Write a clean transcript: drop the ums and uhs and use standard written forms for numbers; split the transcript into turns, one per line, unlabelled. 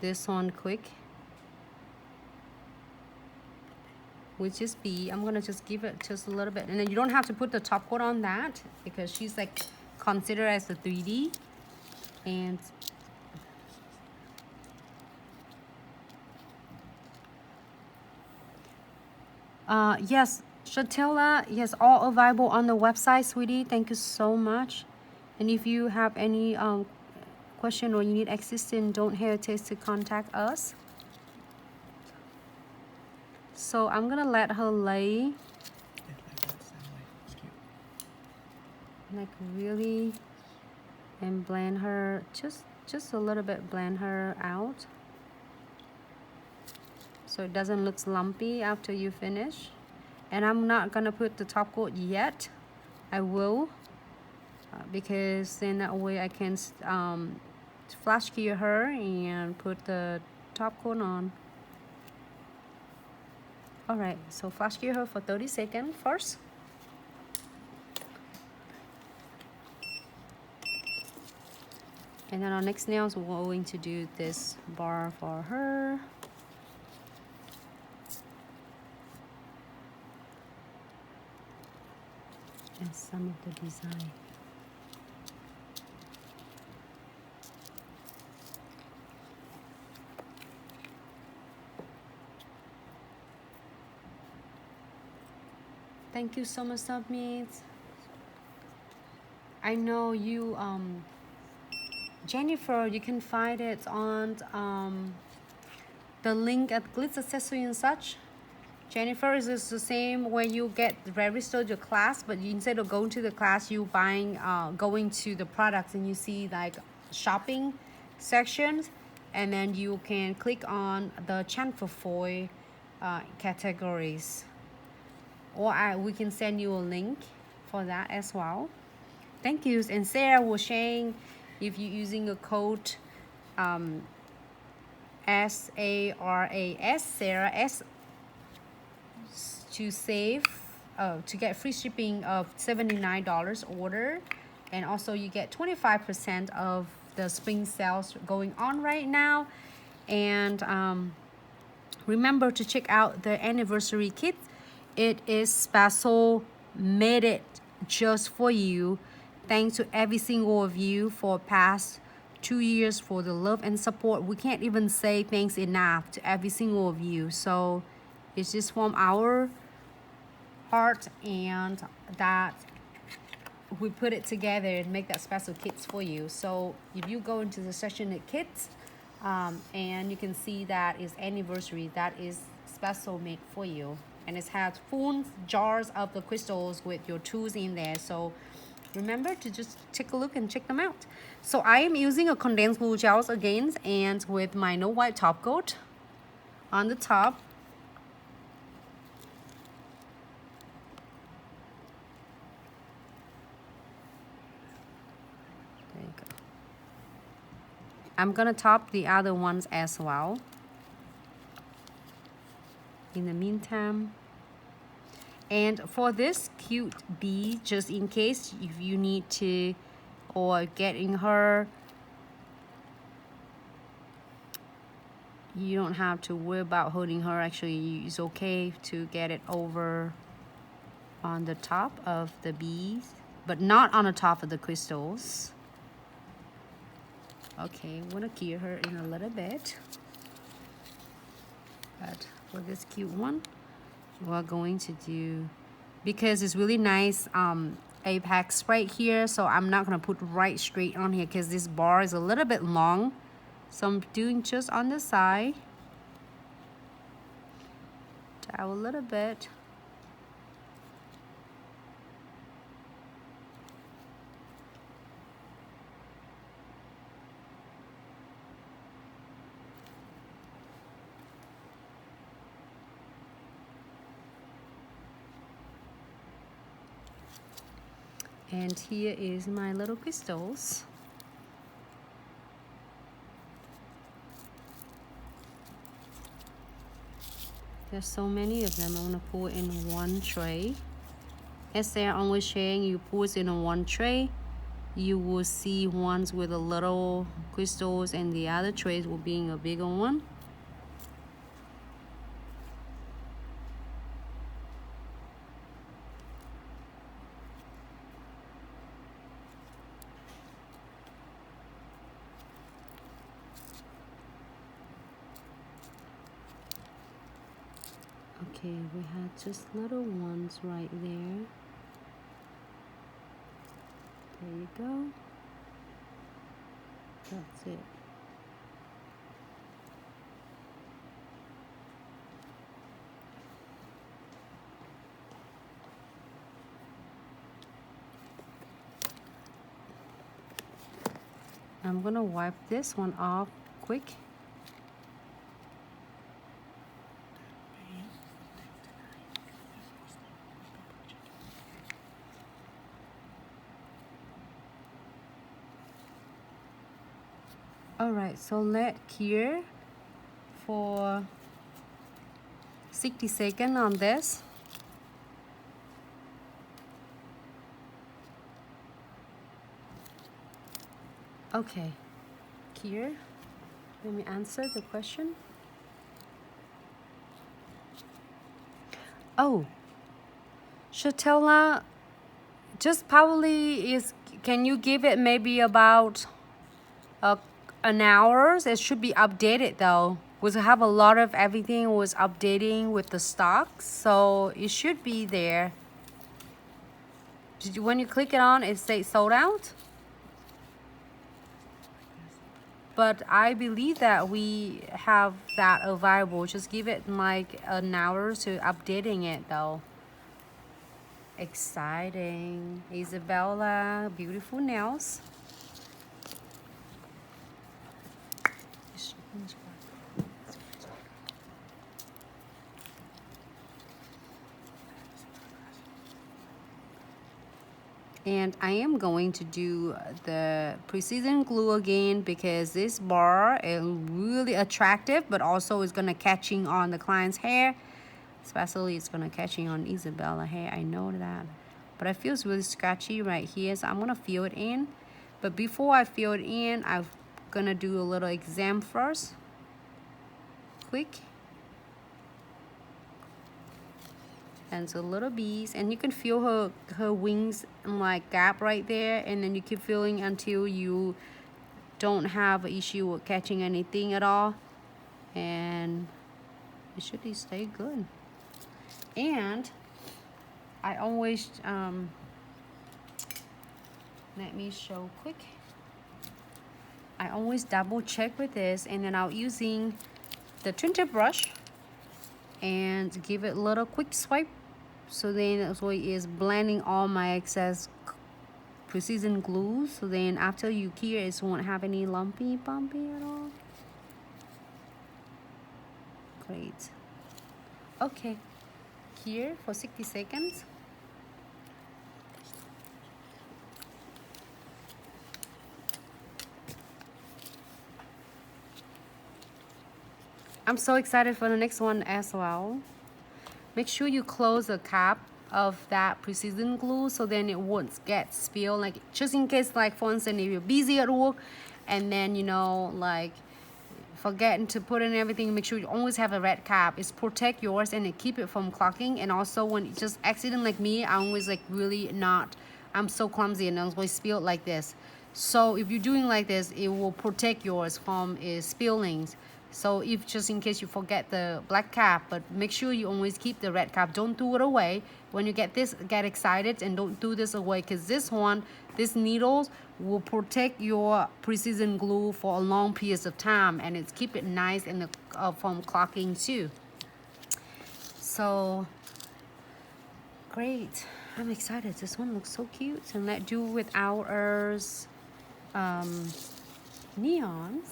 this one quick, which is B. I'm gonna just give it just a little bit, and then you don't have to put the top coat on that because she's like considered as a 3D. And yes, Shatilla, yes, all available on the website, sweetie. Thank you so much. And if you have any question or you need assistance, don't hesitate to contact us. So I'm gonna let her lay, like really, and blend her just a little bit, blend her out so it doesn't look lumpy after you finish. And I'm not gonna put the top coat yet. I will because then that way I can flash cure her and put the top coat on. All right, so flash cure her for 30 seconds first. And then our next nails, we're going to do this bar for her. And some of the design. Thank you so much, Submit. I know you, Jennifer, you can find it on the link at Glitz Accessory and such. Jennifer, is this the same where you get registered your class, but instead of going to the class, you buying, going to the products and you see like shopping sections, and then you can click on the chamfer foil categories, or we can send you a link for that as well. Thank you. And Sarah was saying if you're using a code SARAS, Sarah S, to save to get free shipping of $79 order, and also you get 25% of the spring sales going on right now. And remember to check out the anniversary kit. It is special, made it just for you. Thanks to every single of you for past 2 years for the love and support. We can't even say thanks enough to every single of you. So it's just from our heart, and that we put it together and make that special kits for you. So if you go into the section of kits, and you can see that is anniversary, that is special made for you, and it has full jars of the crystals with your tools in there. So remember to just take a look and check them out. So I am using a condensed glue gels again, and with my no white top coat on the top. There you go. I'm gonna top the other ones as well. In the meantime, and for this cute bee, just in case if you need to, or getting her, you don't have to worry about holding her. Actually, it's okay to get it over on the top of the bees, but not on the top of the crystals. Okay, I'm gonna cure her in a little bit, but for this cute one, we're going to do, because it's really nice apex right here, so I'm not gonna put right straight on here because this bar is a little bit long, so I'm doing just on the side, dab a little bit. And here is my little crystals. There's so many of them. I'm gonna pour it in one tray. As they're always saying, you pour it in one tray you will see ones with a little crystals and the other trays will be a bigger one. Okay, we had just little ones right there. There you go. That's it. I'm gonna wipe this one off quick. Alright, so let cure for 60 seconds on this. Okay, cure. Let me answer the question. Oh, Shatella, just probably is, can you give it maybe about an hour? It should be updated though. We have a lot of everything was updating with the stocks, so it should be there. Did you, when you click it on, it says sold out? But I believe that we have that available. Just give it like an hour to updating it though. Exciting. Isabella, beautiful nails. And I am going to do the precision glue again because this bar is really attractive, but also is gonna catching on the client's hair. Especially it's gonna catching on Isabella hair, I know that. But it feels really scratchy right here, so I'm gonna fill it in. But before I fill it in, I'm gonna do a little exam first. Quick. And so little bees, and you can feel her wings like gap right there, and then you keep feeling until you don't have an issue with catching anything at all, and it should stay good. And I always let me show quick. I always double check with this, and then I'm using the tinted brush and give it a little quick swipe, so then it is blending all my excess precision glue, so then after you cure it won't have any lumpy bumpy at all. Great. Okay, cure for 60 seconds. I'm so excited for the next one as well. Make sure you close the cap of that precision glue so then it won't get spilled, like just in case, like for instance, if you're busy at work and then you know like forgetting to put in everything, make sure you always have a red cap. It's protect yours and it keep it from clogging. And also when it just accident like me, I always like really not, I'm so clumsy and I always spill like this. So if you're doing like this, it will protect yours from spillings. So if just in case you forget the black cap, but make sure you always keep the red cap. Don't throw it away. When you get this, get excited and don't throw this away, because this one, these needles will protect your precision glue for a long periods of time, and it's keep it nice and from clogging too. So great, I'm excited. This one looks so cute. So let's do with our neons.